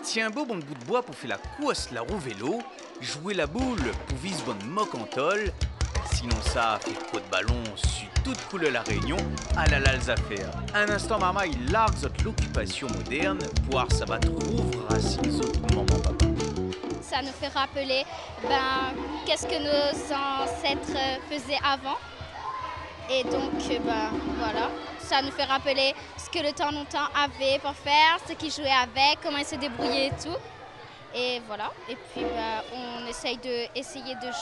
Tiens beau bon bout de bois pour faire la course, la roue vélo, jouer la boule pour viser bonne moque en tôle. Sinon ça, fait trop de ballon sur toute couleur la Réunion, à la lals à faire. Un instant marmaille largue l'occupation moderne, pour ça va trouver racines autres maman papa. Ça nous fait rappeler qu'est-ce que nos ancêtres faisaient avant. Et donc voilà, ça nous fait rappeler ce que le temps longtemps avait pour faire, ce qu'ils jouaient avec, comment ils se débrouillaient et tout. Et voilà, et puis on essaye de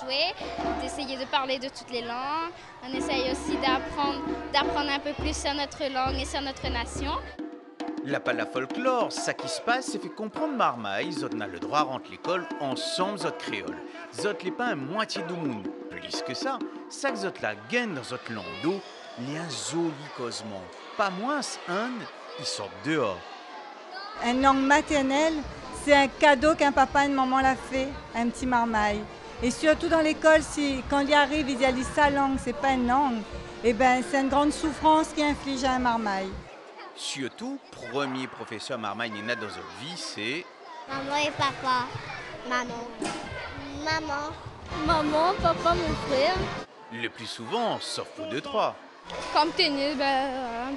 jouer, d'essayer de parler de toutes les langues. On essaye aussi d'apprendre un peu plus sur notre langue et sur notre nation. La folklore, ça qui se passe, c'est fait comprendre marmaille, zot n'a le droit à rentrer l'école ensemble zot créole. Zot les pas un moitié du monde. Plus que ça que zot la gaine dans zot lando, les un joli cosement. Pas moins un, ils sortent dehors. Une langue maternelle, c'est un cadeau qu'un papa et une maman l'a fait, un petit marmaille. Et surtout dans l'école, quand il arrive, il dit sa langue, c'est pas une langue, et c'est une grande souffrance qui inflige à un marmaille. Surtout, premier professeur marmaille n'est dans notre vie, c'est... Maman et papa. Maman. Maman. Maman, papa, mon frère. Le plus souvent, sauf pour 2-3. Comme t'es né,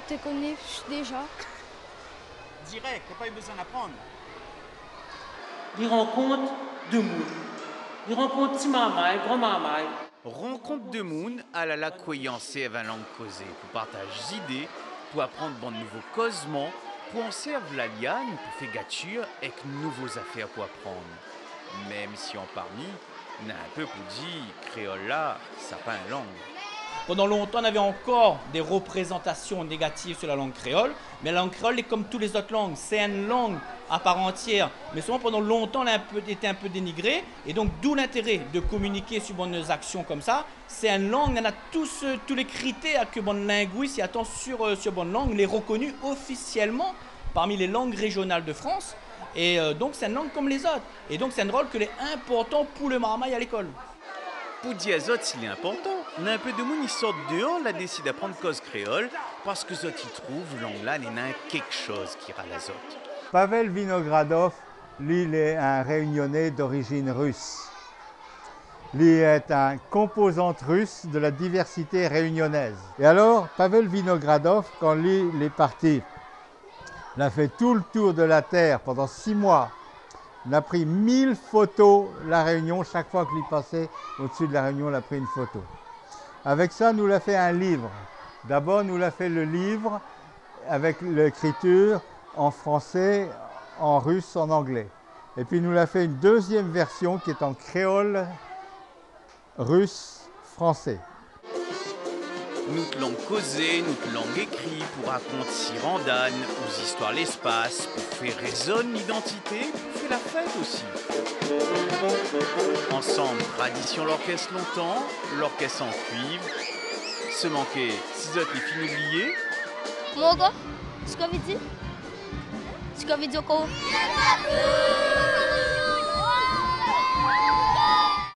t'es connu déjà. Direct, t'as pas eu besoin d'apprendre. Les rencontres de monde. Les rencontres petit marmaille, grand marmaille. Rencontre de monde à la croyance et à langue causée pour partager d'idées, pour apprendre bon nouveau cosement, pour en servir la liane, pour faire gâture et que nouveaux affaires pour apprendre. Même si en parmi, on a un peu pour dire, créole là, ça pas une langue. Pendant longtemps, on avait encore des représentations négatives sur la langue créole, mais la langue créole est comme toutes les autres langues, c'est une langue à part entière. Mais souvent, pendant longtemps, elle a été un peu dénigrée, et donc d'où l'intérêt de communiquer sur bonnes actions comme ça. C'est une langue, on a tous les critères que bonne linguiste attend sur bonne langue, les reconnus officiellement parmi les langues régionales de France. Et donc, c'est une langue comme les autres. Et donc, c'est un rôle que est important pour le marmaille à l'école. Pour dire Zot, s'il est important, on a un peu de monde qui sort dehors, là décide d'apprendre cause créole, parce que Zot y trouve, langue là, il y a quelque chose qui râle à Zot. Pavel Vinogradov, lui, il est un réunionnais d'origine russe. Lui est un composante russe de la diversité réunionnaise. Et alors, Pavel Vinogradov, quand lui, il est parti, il a fait tout le tour de la Terre pendant 6 mois. On a pris 1000 photos la Réunion, chaque fois qu'il passait au-dessus de la Réunion, on a pris une photo. Avec ça, nous l'a fait un livre. D'abord, nous l'a fait le livre avec l'écriture en français, en russe, en anglais. Et puis, nous l'a fait une deuxième version qui est en créole, russe, français. Notre langue causée, notre langue écrite, pour raconter Sirandane, aux histoires l'espace, pour faire résonner l'identité, pour faire la fête aussi. Ensemble, tradition l'orchestre longtemps, l'orchestre en cuivre. Se manquer, si vous les filles oubliées. Mogo, ce qu'on veut dire? Ce qu'on veut dire quoi?